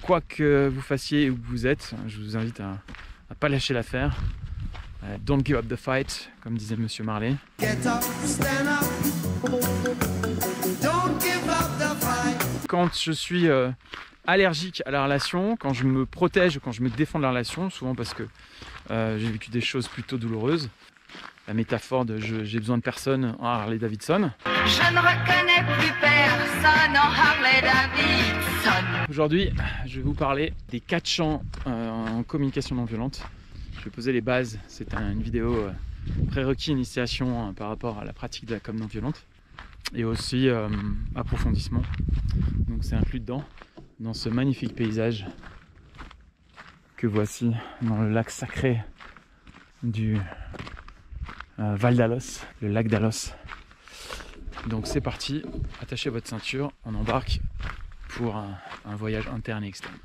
quoi que vous fassiez où vous êtes, je vous invite à ne pas lâcher l'affaire. Don't give up the fight, comme disait Monsieur Marley. Get up, stand up. Don't give up the fight. Quand je suis allergique à la relation, quand je me protège, quand je me défends de la relation, souvent parce que j'ai vécu des choses plutôt douloureuses, la métaphore de j'ai besoin de personne en Harley Davidson. Je ne reconnais plus personne en Harley Davidson. Aujourd'hui, je vais vous parler des 4 champs en communication non violente. Je vais poser les bases, c'est une vidéo prérequis initiation par rapport à la pratique de la com non violente et aussi approfondissement. Donc c'est inclus dedans, dans ce magnifique paysage que voici dans le lac sacré du Val d'Alos, le lac d'Alos. Donc c'est parti, attachez votre ceinture, on embarque pour un voyage interne et externe.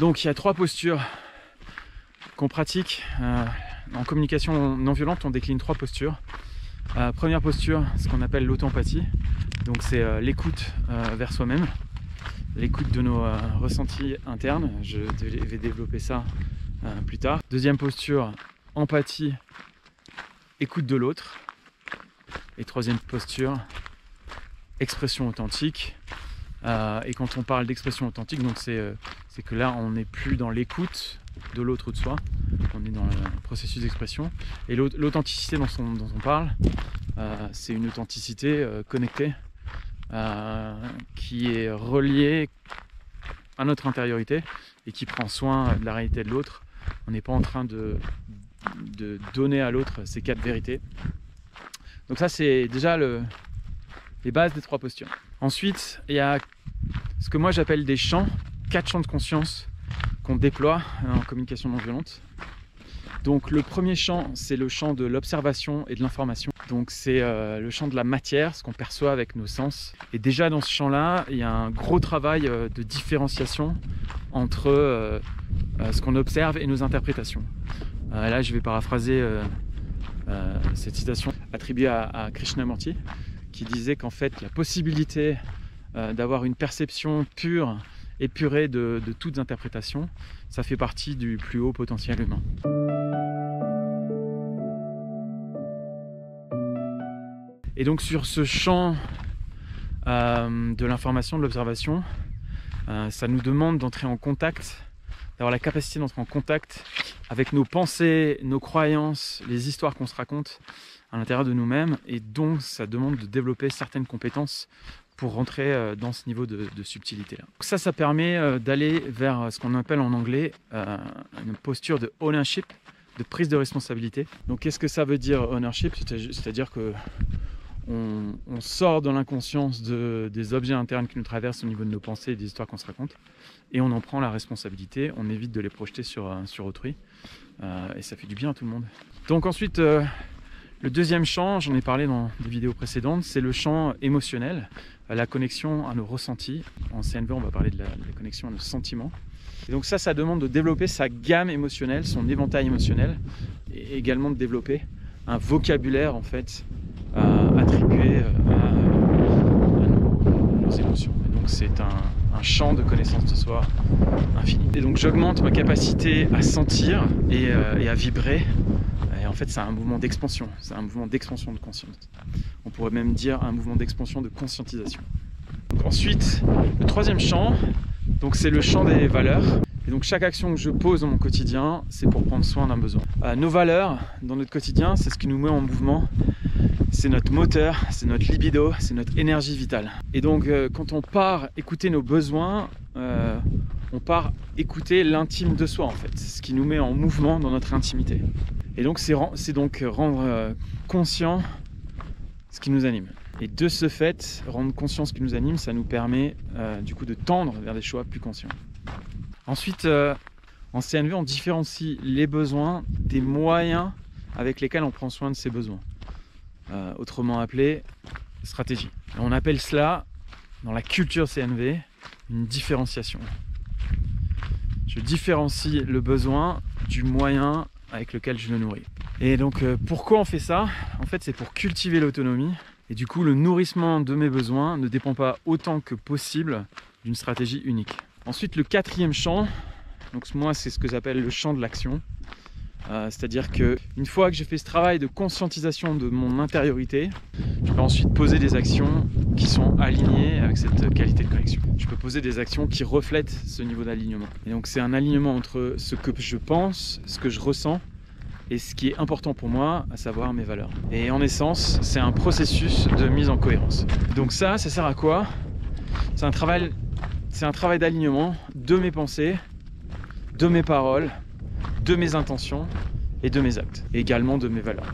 Donc il y a 3 postures qu'on pratique. En communication non violente, on décline 3 postures. Première posture, ce qu'on appelle l'auto-empathie. Donc c'est l'écoute vers soi-même, l'écoute de nos ressentis internes. Je vais développer ça plus tard. Deuxième posture, empathie, écoute de l'autre. Et troisième posture, expression authentique. Et quand on parle d'expression authentique, donc c'est que là on n'est plus dans l'écoute de l'autre ou de soi, on est dans le processus d'expression. Et l'authenticité dont on parle, c'est une authenticité connectée qui est reliée à notre intériorité et qui prend soin de la réalité de l'autre. On n'est pas en train de donner à l'autre ces 4 vérités. Donc ça c'est déjà les bases des 3 postures. Ensuite, il y a ce que moi j'appelle des champs, 4 champs de conscience qu'on déploie en communication non violente. Donc le premier champ, c'est le champ de l'observation et de l'information. Donc c'est le champ de la matière, ce qu'on perçoit avec nos sens. Et déjà dans ce champ-là, il y a un gros travail de différenciation entre ce qu'on observe et nos interprétations. Là, je vais paraphraser cette citation attribuée à Krishnamurti, qui disait qu'en fait la possibilité d'avoir une perception pure, épurée de toutes interprétations, ça fait partie du plus haut potentiel humain. Et donc sur ce champ de l'information, de l'observation, ça nous demande d'entrer en contact, d'avoir la capacité d'entrer en contact avec nos pensées, nos croyances, les histoires qu'on se raconte à l'intérieur de nous-mêmes, et donc ça demande de développer certaines compétences pour rentrer dans ce niveau de subtilité-là. Ça permet d'aller vers ce qu'on appelle en anglais une posture de ownership, de prise de responsabilité. Donc qu'est-ce que ça veut dire ownership? C'est-à-dire que on sort dans l'inconscience des objets internes qui nous traversent au niveau de nos pensées et des histoires qu'on se raconte, et on en prend la responsabilité, on évite de les projeter sur autrui, et ça fait du bien à tout le monde. Donc ensuite, le deuxième champ, j'en ai parlé dans des vidéos précédentes, c'est le champ émotionnel, la connexion à nos ressentis. En CNV, on va parler de la connexion à nos sentiments. Et donc ça demande de développer sa gamme émotionnelle, son éventail émotionnel, et également de développer un vocabulaire en fait attribué à nos émotions. Et donc c'est un champ de connaissance de soi infini. Et donc j'augmente ma capacité à sentir et à vibrer. Et en fait c'est un mouvement d'expansion, c'est un mouvement d'expansion de conscience. On pourrait même dire un mouvement d'expansion de conscientisation. Donc ensuite, le troisième champ, donc c'est le champ des valeurs. Et donc chaque action que je pose dans mon quotidien, c'est pour prendre soin d'un besoin. Nos valeurs dans notre quotidien, c'est ce qui nous met en mouvement. C'est notre moteur, c'est notre libido, c'est notre énergie vitale. Et donc quand on part écouter nos besoins, on part écouter l'intime de soi en fait, ce qui nous met en mouvement dans notre intimité. Et donc c'est donc rendre conscient ce qui nous anime. Et de ce fait, rendre conscient ce qui nous anime, ça nous permet du coup de tendre vers des choix plus conscients. Ensuite, En CNV, on différencie les besoins des moyens avec lesquels on prend soin de ces besoins. Autrement appelé, stratégie. Et on appelle cela, dans la culture CNV, une différenciation. Je différencie le besoin du moyen avec lequel je le nourris. Et donc, pourquoi on fait ça? En fait, c'est pour cultiver l'autonomie. Et du coup, le nourrissement de mes besoins ne dépend pas autant que possible d'une stratégie unique. Ensuite, le quatrième champ, donc moi, c'est ce que j'appelle le champ de l'action. C'est-à-dire qu'une fois que j'ai fait ce travail de conscientisation de mon intériorité, je peux ensuite poser des actions qui sont alignées avec cette qualité de connexion. Je peux poser des actions qui reflètent ce niveau d'alignement. Et donc c'est un alignement entre ce que je pense, ce que je ressens et ce qui est important pour moi, à savoir mes valeurs. Et en essence, c'est un processus de mise en cohérence. Donc ça sert à quoi? C'est un travail d'alignement de mes pensées, de mes paroles, de mes intentions et de mes actes, et également de mes valeurs.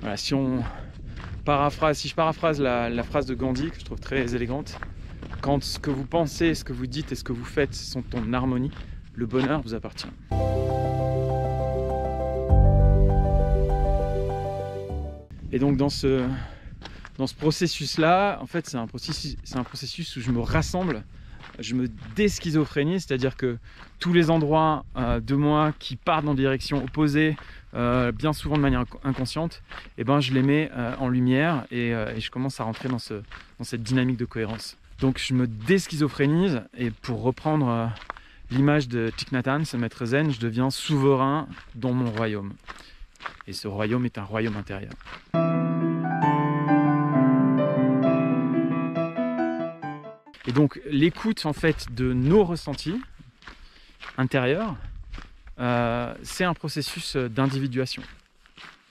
Voilà, si je paraphrase la phrase de Gandhi, que je trouve très élégante, quand ce que vous pensez, ce que vous dites et ce que vous faites sont en harmonie, le bonheur vous appartient. Et donc dans ce processus-là, en fait, c'est un processus où je me rassemble, je me déschizophrénie, c'est-à-dire que tous les endroits de moi qui partent dans des directions opposées, bien souvent de manière inconsciente, eh ben, je les mets en lumière et je commence à rentrer dans cette dynamique de cohérence. Donc je me déschizophrénise et pour reprendre l'image de Thich Nhat Hanh, ce maître zen, je deviens souverain dans mon royaume. Et ce royaume est un royaume intérieur. Et donc l'écoute en fait de nos ressentis intérieurs, c'est un processus d'individuation.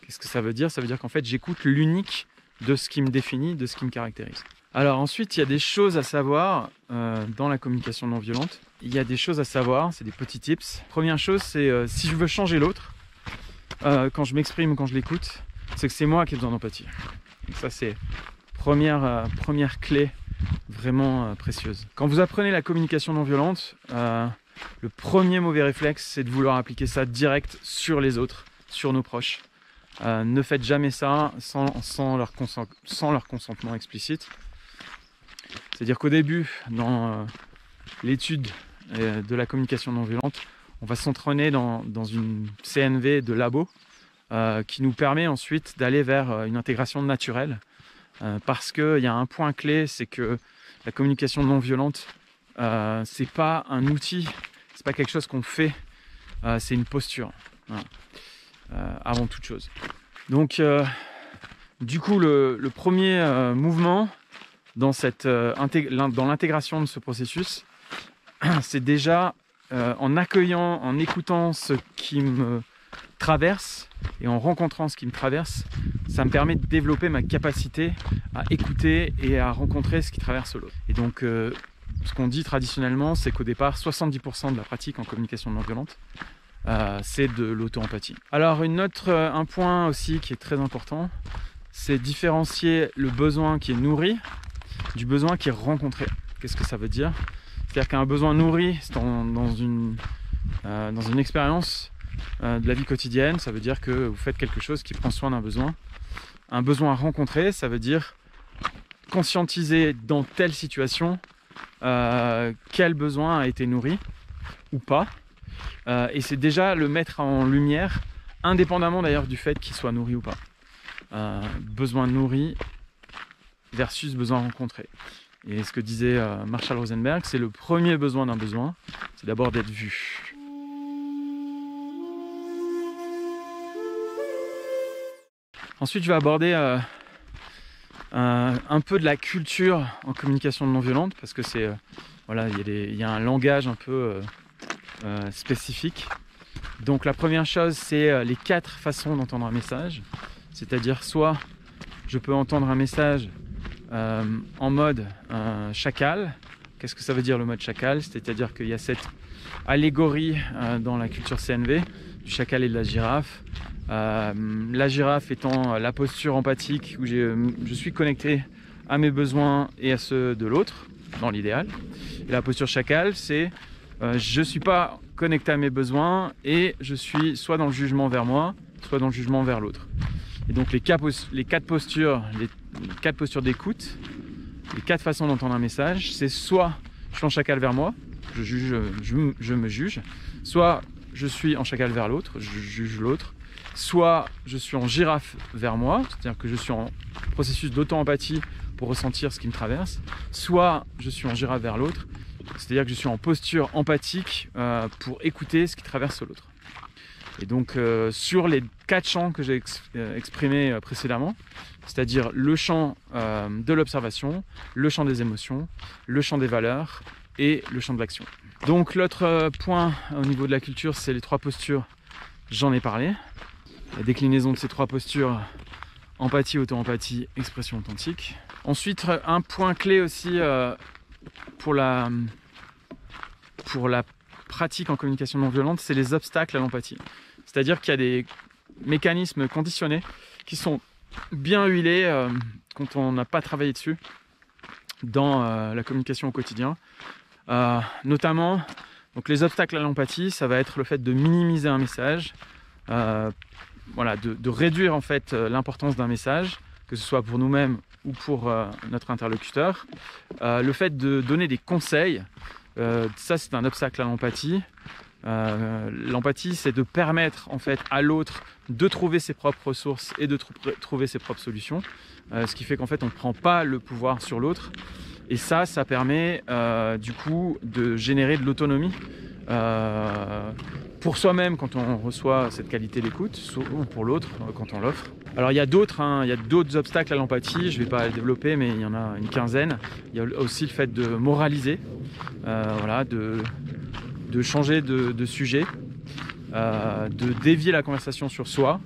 Qu'est-ce que ça veut dire? Ça veut dire qu'en fait j'écoute l'unique de ce qui me définit, de ce qui me caractérise. Alors ensuite il y a des choses à savoir dans la communication non violente. Il y a des choses à savoir, c'est des petits tips. Première chose, c'est si je veux changer l'autre, quand je m'exprime ou quand je l'écoute, c'est que c'est moi qui ai besoin d'empathie. Donc ça c'est première clé vraiment précieuse. Quand vous apprenez la communication non violente, le premier mauvais réflexe, c'est de vouloir appliquer ça direct sur les autres, sur nos proches. Ne faites jamais ça sans leur consentement explicite. C'est-à-dire qu'au début, dans l'étude de la communication non violente, on va s'entraîner dans une CNV de labo qui nous permet ensuite d'aller vers une intégration naturelle. Parce qu'il y a un point clé, c'est que la communication non violente, c'est pas un outil, c'est pas quelque chose qu'on fait, c'est une posture, voilà. Avant toute chose. Donc, du coup, le premier mouvement dans l'intégration de ce processus, c'est déjà en accueillant, en écoutant ce qui me traverse et en rencontrant ce qui me traverse, ça me permet de développer ma capacité à écouter et à rencontrer ce qui traverse l'autre. Et donc ce qu'on dit traditionnellement, c'est qu'au départ 70% de la pratique en communication non violente, c'est de l'auto-empathie. Alors un point aussi qui est très important, c'est différencier le besoin qui est nourri du besoin qui est rencontré. Qu'est-ce que ça veut dire? C'est-à-dire qu'un besoin nourri, c'est dans une expérience de la vie quotidienne, ça veut dire que vous faites quelque chose qui prend soin d'un besoin. Un besoin rencontré, ça veut dire conscientiser dans telle situation quel besoin a été nourri ou pas. Et c'est déjà le mettre en lumière, indépendamment d'ailleurs du fait qu'il soit nourri ou pas. Besoin nourri versus besoin rencontré. Et ce que disait Marshall Rosenberg, c'est le premier besoin d'un besoin, c'est d'abord d'être vu. Ensuite, je vais aborder un peu de la culture en communication non violente, parce que c'est voilà, il y a un langage un peu spécifique. Donc la première chose, c'est les 4 façons d'entendre un message. C'est-à-dire soit je peux entendre un message en mode chacal. Qu'est-ce que ça veut dire le mode chacal? C'est-à-dire qu'il y a cette allégorie dans la culture CNV du chacal et de la girafe. La girafe étant la posture empathique où je suis connecté à mes besoins et à ceux de l'autre, dans l'idéal. Et la posture chacal, c'est je ne suis pas connecté à mes besoins et je suis soit dans le jugement vers moi, soit dans le jugement vers l'autre. Et donc les quatre postures d'écoute, les 4 façons d'entendre un message, c'est soit je suis en chacal vers moi, je me juge, soit je suis en chacal vers l'autre, je juge l'autre, soit je suis en girafe vers moi, c'est-à-dire que je suis en processus d'auto-empathie pour ressentir ce qui me traverse, soit je suis en girafe vers l'autre, c'est-à-dire que je suis en posture empathique pour écouter ce qui traverse l'autre. Et donc sur les 4 champs que j'ai exprimés précédemment, c'est-à-dire le champ de l'observation, le champ des émotions, le champ des valeurs et le champ de l'action. Donc l'autre point au niveau de la culture, c'est les 3 postures, j'en ai parlé. La déclinaison de ces 3 postures, empathie, auto-empathie, expression authentique. Ensuite, un point clé aussi pour la pratique en communication non violente, c'est les obstacles à l'empathie. C'est-à-dire qu'il y a des mécanismes conditionnés qui sont bien huilés quand on n'a pas travaillé dessus dans la communication au quotidien. Notamment, donc les obstacles à l'empathie, ça va être le fait de minimiser un message, de réduire en fait l'importance d'un message, que ce soit pour nous-mêmes ou pour notre interlocuteur. Le fait de donner des conseils, ça c'est un obstacle à l'empathie. L'empathie, c'est de permettre en fait à l'autre de trouver ses propres ressources et de trouver ses propres solutions, ce qui fait qu'en fait on ne prend pas le pouvoir sur l'autre. Et ça permet du coup de générer de l'autonomie pour soi-même quand on reçoit cette qualité d'écoute, ou pour l'autre quand on l'offre. Alors il y a d'autres obstacles à l'empathie, je ne vais pas les développer, mais il y en a une quinzaine. Il y a aussi le fait de moraliser, de changer de sujet, de dévier la conversation sur soi.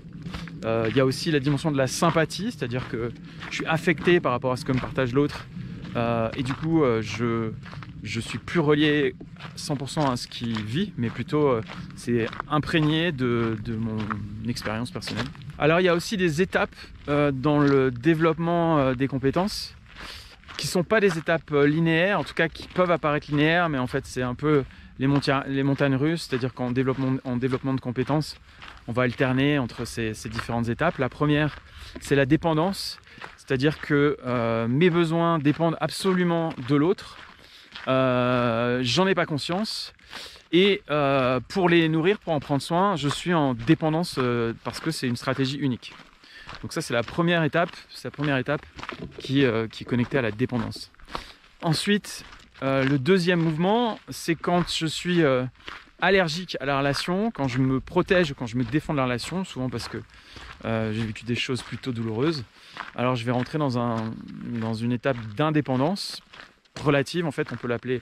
Il y a aussi la dimension de la sympathie, c'est-à-dire que je suis affecté par rapport à ce que me partage l'autre. Et du coup, je suis plus relié 100% à ce qu'il vit, mais plutôt c'est imprégné de mon expérience personnelle. Alors il y a aussi des étapes dans le développement des compétences qui ne sont pas des étapes linéaires, en tout cas qui peuvent apparaître linéaires, mais en fait c'est un peu les montagnes russes, c'est-à-dire qu'en développement de compétences, on va alterner entre ces différentes étapes. La première, c'est la dépendance. C'est-à-dire que mes besoins dépendent absolument de l'autre, j'en ai pas conscience, et pour les nourrir, pour en prendre soin, je suis en dépendance parce que c'est une stratégie unique. Donc ça c'est la première étape, qui est connectée à la dépendance. Ensuite, le deuxième mouvement, c'est quand je suis allergique à la relation, quand je me protège, quand je me défends de la relation, souvent parce que j'ai vécu des choses plutôt douloureuses. Alors je vais rentrer dans une étape d'indépendance relative, en fait on peut l'appeler,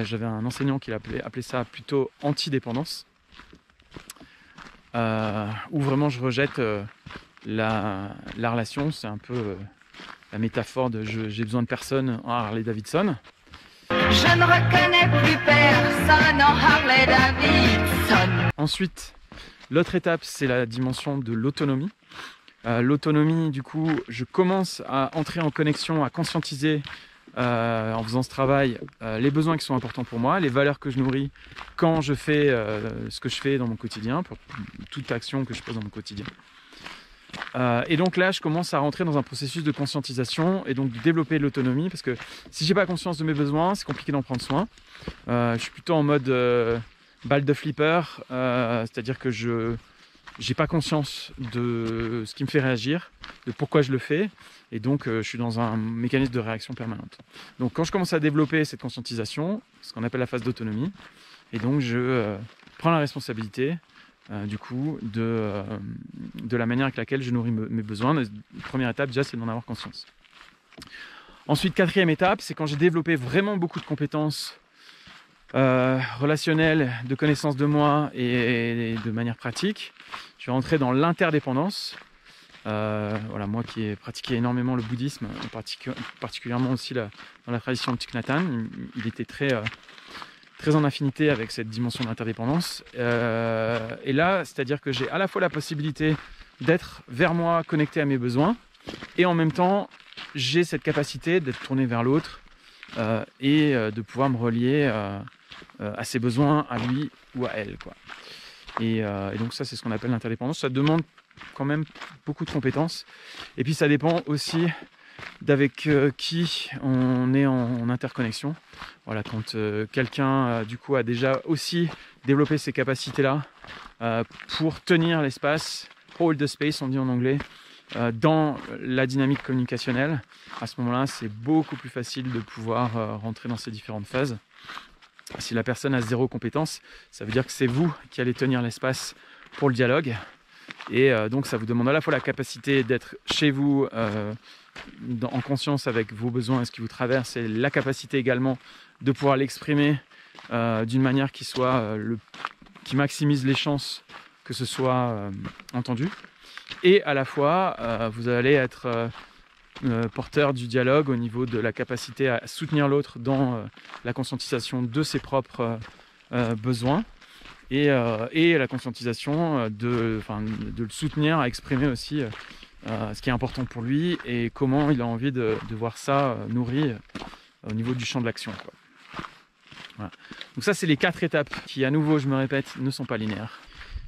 j'avais un enseignant qui appelait ça plutôt anti-dépendance, où vraiment je rejette la relation, c'est un peu la métaphore de j'ai besoin de personne en Harley Davidson. Je ne reconnais plus personne en Harley Davidson. Ensuite, l'autre étape, c'est la dimension de l'autonomie. L'autonomie, du coup, je commence à entrer en connexion, à conscientiser en faisant ce travail les besoins qui sont importants pour moi, les valeurs que je nourris quand je fais ce que je fais dans mon quotidien, pour toute action que je pose dans mon quotidien. Et donc là, je commence à rentrer dans un processus de conscientisation et donc de développer l'autonomie, parce que si j'ai pas conscience de mes besoins, c'est compliqué d'en prendre soin. Je suis plutôt en mode balle de flipper, c'est-à-dire que je n'ai pas conscience de ce qui me fait réagir, de pourquoi je le fais, et donc je suis dans un mécanisme de réaction permanente. Donc quand je commence à développer cette conscientisation, ce qu'on appelle la phase d'autonomie, et donc je prends la responsabilité du coup de la manière avec laquelle je nourris mes besoins. La première étape déjà, c'est d'en avoir conscience. Ensuite, quatrième étape, c'est quand j'ai développé vraiment beaucoup de compétences relationnelles, de connaissance de moi et de manière pratique. Je vais rentrer dans l'interdépendance. Moi qui ai pratiqué énormément le bouddhisme, particulièrement aussi dans la tradition de Thich Nhat Hanh, il était très en affinité avec cette dimension d'interdépendance. Et là, c'est-à-dire que j'ai à la fois la possibilité d'être vers moi, connecté à mes besoins, et en même temps, j'ai cette capacité d'être tourné vers l'autre et de pouvoir me relier à ses besoins, à lui ou à elle, quoi. Et donc ça, c'est ce qu'on appelle l'interdépendance. Ça demande quand même beaucoup de compétences. Et puis ça dépend aussi d'avec qui on est en interconnexion. Voilà, quand quelqu'un du coup a déjà aussi développé ces capacités-là pour tenir l'espace, hold the space, on dit en anglais, dans la dynamique communicationnelle, à ce moment-là, c'est beaucoup plus facile de pouvoir rentrer dans ces différentes phases. Si la personne a 0 compétence, ça veut dire que c'est vous qui allez tenir l'espace pour le dialogue. Et donc ça vous demande à la fois la capacité d'être chez vous en conscience avec vos besoins et ce qui vous traverse, et la capacité également de pouvoir l'exprimer d'une manière qui maximise les chances que ce soit entendu. Et à la fois, vous allez être porteur du dialogue au niveau de la capacité à soutenir l'autre dans la conscientisation de ses propres besoins et la conscientisation de le soutenir à exprimer aussi ce qui est important pour lui et comment il a envie de voir ça nourri au niveau du champ de l'action, quoi. Voilà. Donc ça, c'est les 4 étapes qui, à nouveau, je me répète, ne sont pas linéaires.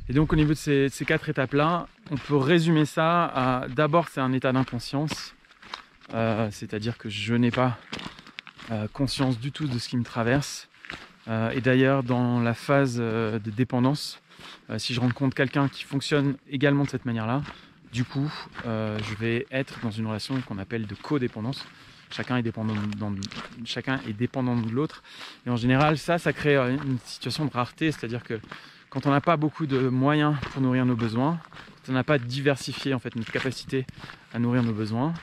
Et donc au niveau de ces 4 étapes-là, on peut résumer ça à, d'abord, c'est un état d'inconscience, c'est-à-dire que je n'ai pas conscience du tout de ce qui me traverse. Et d'ailleurs, dans la phase de dépendance, si je rencontre quelqu'un qui fonctionne également de cette manière-là, du coup, je vais être dans une relation qu'on appelle de codépendance. Chacun est dépendant de l'autre. Et en général, ça crée une situation de rareté, c'est-à-dire que quand on n'a pas beaucoup de moyens pour nourrir nos besoins, quand on n'a pas diversifié en fait notre capacité à nourrir nos besoins,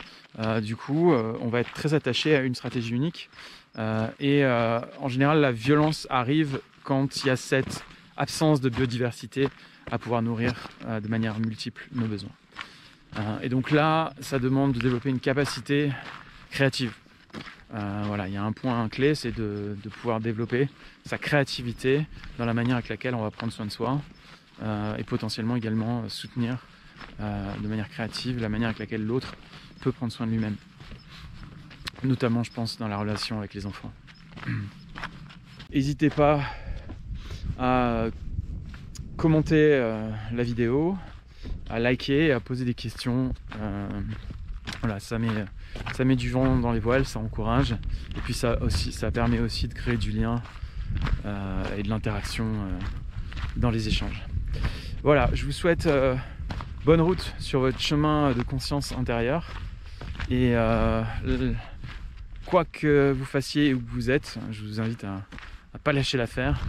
du coup, on va être très attaché à une stratégie unique. En général, la violence arrive quand il y a cette absence de biodiversité à pouvoir nourrir de manière multiple nos besoins. Et donc là, ça demande de développer une capacité créative. Voilà, il y a un point clé, c'est de pouvoir développer sa créativité dans la manière avec laquelle on va prendre soin de soi et potentiellement également soutenir de manière créative la manière avec laquelle l'autre peut prendre soin de lui-même. Notamment, je pense, dans la relation avec les enfants. N'hésitez pas à commenter la vidéo, à liker, à poser des questions. Voilà, ça met du vent dans les voiles, ça encourage. Et puis ça permet aussi de créer du lien et de l'interaction dans les échanges. Voilà, je vous souhaite bonne route sur votre chemin de conscience intérieure. Et quoi que vous fassiez où vous êtes, je vous invite à ne pas lâcher l'affaire.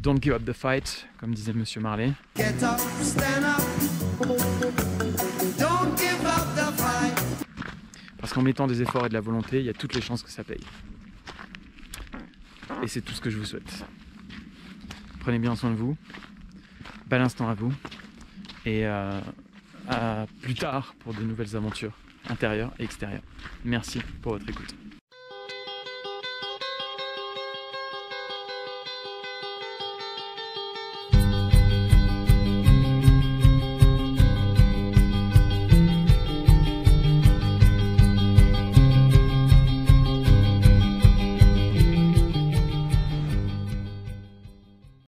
Don't give up the fight, comme disait Monsieur Marley. Get up, stand up. Don't give up the fight. Parce qu'en mettant des efforts et de la volonté, il y a toutes les chances que ça paye. Et c'est tout ce que je vous souhaite. Prenez bien soin de vous. Bel instant à vous. Et à plus tard pour de nouvelles aventures intérieures et extérieures. Merci pour votre écoute.